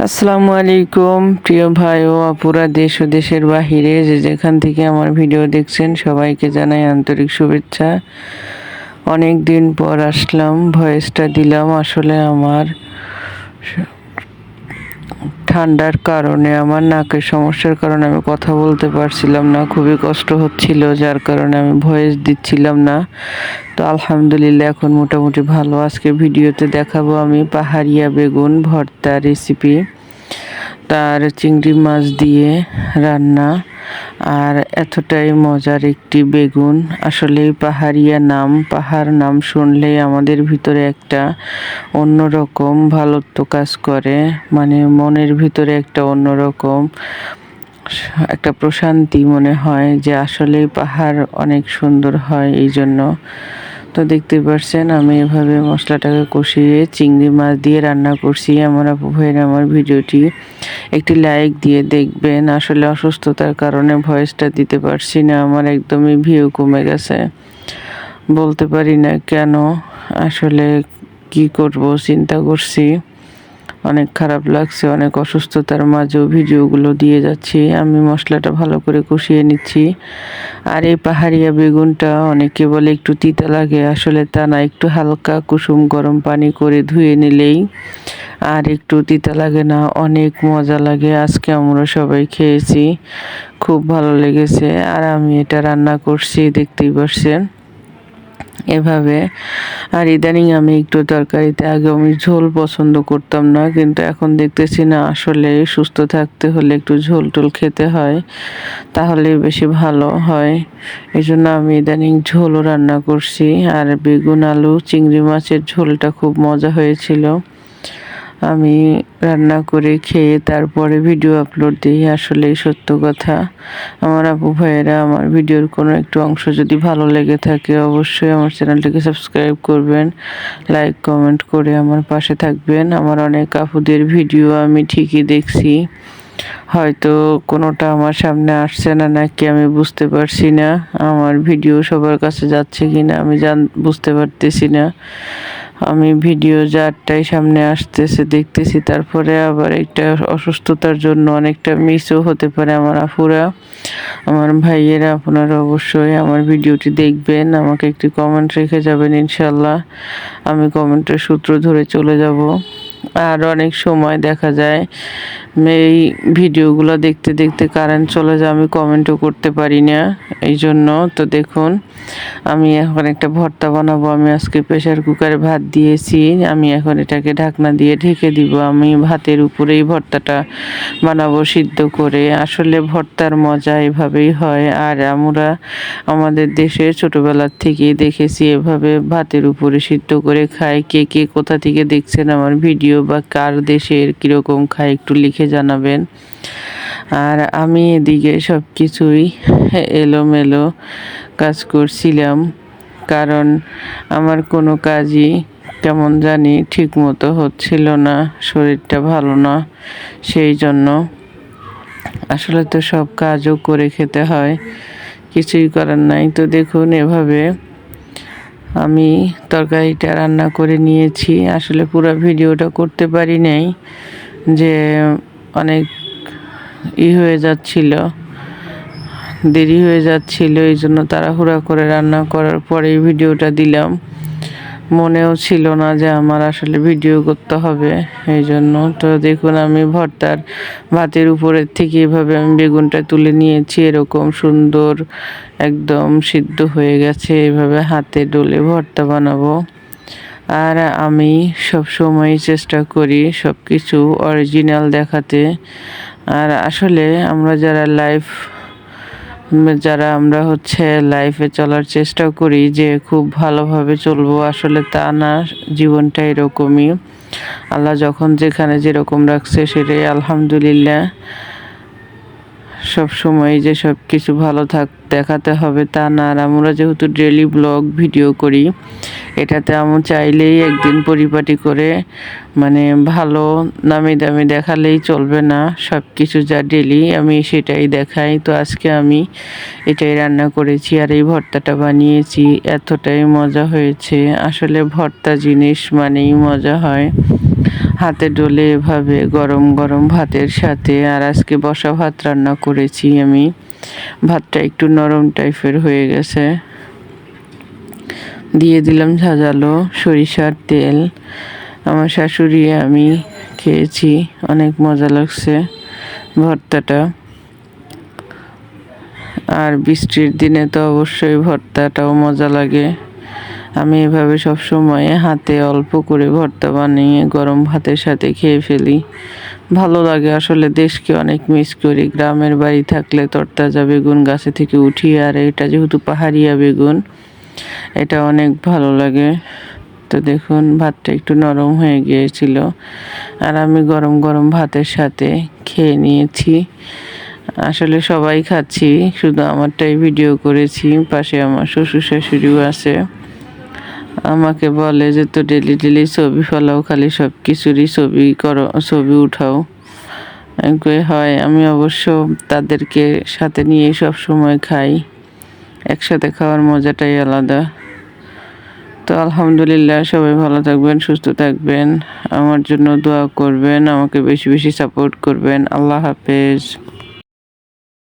আসসালামু আলাইকুম প্রিয় ভাই ও আপুরা, দেশ ও দেশের বাহিরে যে যেখান থেকে আমার ভিডিও দেখছেন সবাইকে জানাই আন্তরিক শুভেচ্ছা। অনেক দিন পর আসলাম, ভয়েসটা দিলাম। আসলে আমার ঠান্ডার কারণে, আমার নাকের সমস্যার কারণে আমি কথা বলতে পারছিলাম না, খুবই কষ্ট হচ্ছিল, যার কারণে আমি ভয়েস দিচ্ছিলাম না। তো আলহামদুলিল্লাহ এখন মোটামুটি ভালো। আজকে ভিডিওতে দেখাবো আমি পাহাড়িয়া বেগুন ভর্তা রেসিপি, তার চিংড়ি মাছ দিয়ে রান্না। আর এতটাই মজার একটি বেগুন, আসলে পাহাড়িয়া নাম, পাহাড় নাম শুনলেই আমাদের ভিতরে একটা অন্যরকম ভালোত্ব কাজ করে, মানে মনের ভিতরে একটা অন্যরকম একটা প্রশান্তি মনে হয় যে আসলে পাহাড় অনেক সুন্দর হয়। এই জন্য তো দেখতে পাচ্ছেন আমি এভাবে মশলাটাকে কষিয়ে চিংড়ি মাছ দিয়ে রান্না করছি। আমার আপু ভাইয়েরা আমার ভিডিওটি একটি লাইক দিয়ে দেখবেন। আসলে অসুস্থতার কারণে ভয়েসটা দিতে পারছি না, আমার একদমই ভিউ কমে গেছে, বলতে পারি না কেন। আসলে কি করব চিন্তা করছি, অনেক খারাপ লাগছে। অনেক অসুস্থতার মাঝেও ভিডিওগুলো দিয়ে যাচ্ছি। আমি মশলাটা ভালো করে কষিয়ে নিচ্ছি। আর এই পাহাড়িয়া বেগুনটা অনেকে বলে একটু তিতা লাগে, আসলে তা না, একটু হালকা কুসুম গরম পানি করে ধুয়ে নিলেই আর একটু তিতা লাগে না, অনেক মজা লাগে। আজকে আমরা সবাই খেয়েছি, খুব ভালো লেগেছে। আর আমি এটা রান্না করছি, দেখতেই পাচ্ছেন এভাবে। আর ইদানিং আমি একটু তরকারিতে, আগে আমি ঝোল পছন্দ করতাম না, কিন্তু এখন দেখতেছি না, আসলে সুস্থ থাকতে হলে একটু ঝোল টোল খেতে হয়, তাহলে বেশি ভালো হয়। এই জন্য আমি ইদানিং ঝোলও রান্না করছি। আর বেগুন আলু চিংড়ি মাছের ঝোলটা খুব মজা হয়েছিল। আমি রান্না করে খেয়ে তারপরে ভিডিও আপলোড দিই, আসলেই সত্য কথা। আমার আপু ভাইয়েরা আমার ভিডিওর কোনো একটু অংশ যদি ভালো লেগে থাকে অবশ্যই আমার চ্যানেলটিকে সাবস্ক্রাইব করবেন, লাইক কমেন্ট করে আমার পাশে থাকবেন। আমার অনেক আপুদের ভিডিও আমি ঠিকই দেখছি, হয়তো কোনোটা আমার সামনে আসছে না নাকি আমি বুঝতে পারছি না, আমার ভিডিও সবার কাছে যাচ্ছে কিনা আমি বুঝতে পারতেছি না। আমি ভিডিও যারটাই সামনে আসতেছে দেখতেছি, তারপরে আবার একটা অসুস্থতার জন্য অনেকটা মিসও হতে পারে। আমার আপুরা, আমার ভাইয়েরা, আপনারা অবশ্যই আমার ভিডিওটি দেখবেন, আমাকে একটি কমেন্ট রেখে যাবেন, ইনশাল্লাহ আমি কমেন্টের সূত্র ধরে চলে যাব। আর অনেক সময় দেখা যায় এই ভিডিওগুলো দেখতে দেখতে কারেন্ট চলে যায়, আমি কমেন্টও করতে পারি না। এই জন্য তো দেখুন আমি এখন একটা ভর্তা বানাবো। আমি আজকে প্রেসার কুকারে ভাত দিয়েছি, আমি এখন এটাকে ঢাকনা দিয়ে ঢেকে দিব। আমি ভাতের উপরেই ভর্তাটা বানাবো সিদ্ধ করে। আসলে ভর্তার মজা এভাবেই হয়। আর আমরা আমাদের দেশে ছোটবেলার থেকেই দেখেছি এভাবে ভাতের উপরে সিদ্ধ করে খাই। কে কে কোথা থেকে দেখছেন আমার ভিডিও বা কার দেশের কীরকম খায় একটু লিখে জানাবেন। আর আমি এদিকে সব কিছুই এলোমেলো কাজ করছিলাম, কারণ আমার কোনো কাজই কেমন জানি ঠিক মতো হচ্ছিল না, শরীরটা ভালো না, সেই জন্য। আসলে তো সব কাজও করে খেতে হয়, কিছুই করার নাই। তো দেখুন এভাবে আমি তরকারিটা রান্না করে নিয়েছি। আসলে পুরো ভিডিওটা করতে পারি নাই, যে অনেক হয়ে যাচ্ছিল, দেরি হয়ে যাচ্ছিল, এই জন্য তাড়াহুড়া করে রান্না করার পরেই ভিডিওটা দিলাম। মনেও ছিল না যে আমার আসলে ভিডিও করতে হবে, এই জন্য। তো দেখুন আমি ভাতের উপরের থেকে এভাবে আমি বেগুনটা তুলে নিয়েছি, এরকম সুন্দর একদম সিদ্ধ হয়ে গেছে। এভাবে হাতে ডলে ভর্তা বানাবো। আর আমি সব সময় চেষ্টা করি সব কিছু অরিজিনাল দেখাতে। আর আসলে আমরা আমরা লাইফে চলার চেষ্টা করি যে খুব ভালোভাবে চলবো, আসলে তা না, জীবনটা এরকমই। আল্লাহ যখন যেখানে যেরকম রাখছে সেটাই আলহামদুলিল্লাহ। সব সময় যে সব কিছু ভালো দেখাতে হবে তা না। আর আমরা যেহেতু ডেইলি ব্লগ ভিডিও করি, এটাতে আমি চাইলেই একদিন পরিপাটি করে, মানে ভালো নামি দামি দেখালেই চলবে না, সব কিছু যা ডেইলি আমি সেটাই দেখাই। তো আজকে আমি এটাই রান্না করেছি আর এই ভর্তাটা বানিয়েছি, এতটাই মজা হয়েছে। আসলে ভর্তা জিনিস মানেই মজা হয়। হাতে ডলে এভাবে গরম গরম ভাতের সাথে। আর আজকে বসা ভাত রান্না করেছি আমি। ভাতটা একটু নরম টাইপের হয়ে গেছে। দিয়ে দিলাম ঝাঁঝালো সরিষার তেল। আমার শাশুড়ি আমি খেয়েছি, অনেক মজা লাগছে ভর্তাটা। আর বৃষ্টির দিনে তো অবশ্যই ভর্তাটাও মজা লাগে। আমি এভাবে সব সময় হাতে অল্প করে ভর্তা বানিয়ে গরম ভাতের সাথে খেয়ে ফেলি। ভালো লাগে আসলে, দেশকে অনেক মিস করি। গ্রামের বাড়ি থাকলে তরতাজা বেগুন গাছে থেকে উঠিয়ে, আর এটা যেহেতু পাহাড়িয়া বেগুন, এটা অনেক ভালো লাগে। তো দেখুন ভাতটা একটু নরম হয়ে গিয়েছিল, আর আমি গরম গরম ভাতের সাথে খেয়ে নিয়েছি। আসলে সবাই খাচ্ছি, শুধু আমারটাই ভিডিও করেছি। পাশে আমার শ্বশুর শাশুড়িও আছে। আমাকে বলে যে তো ডেলি ডেলি ছবি ফেলাও, খালি সব কিছুরই ছবি করো, ছবি উঠাও। আমি কই হয়, আমি অবশ্য তাদেরকে সাথে নিয়ে সব সময় খাই। একসাথে খাওয়ার মজাটাই আলাদা। তো আলহামদুলিল্লাহ, সবাই ভালো থাকবেন, সুস্থ থাকবেন, আমার জন্য দোয়া করবেন, আমাকে বেশি বেশি সাপোর্ট করবেন। আল্লাহ হাফেজ।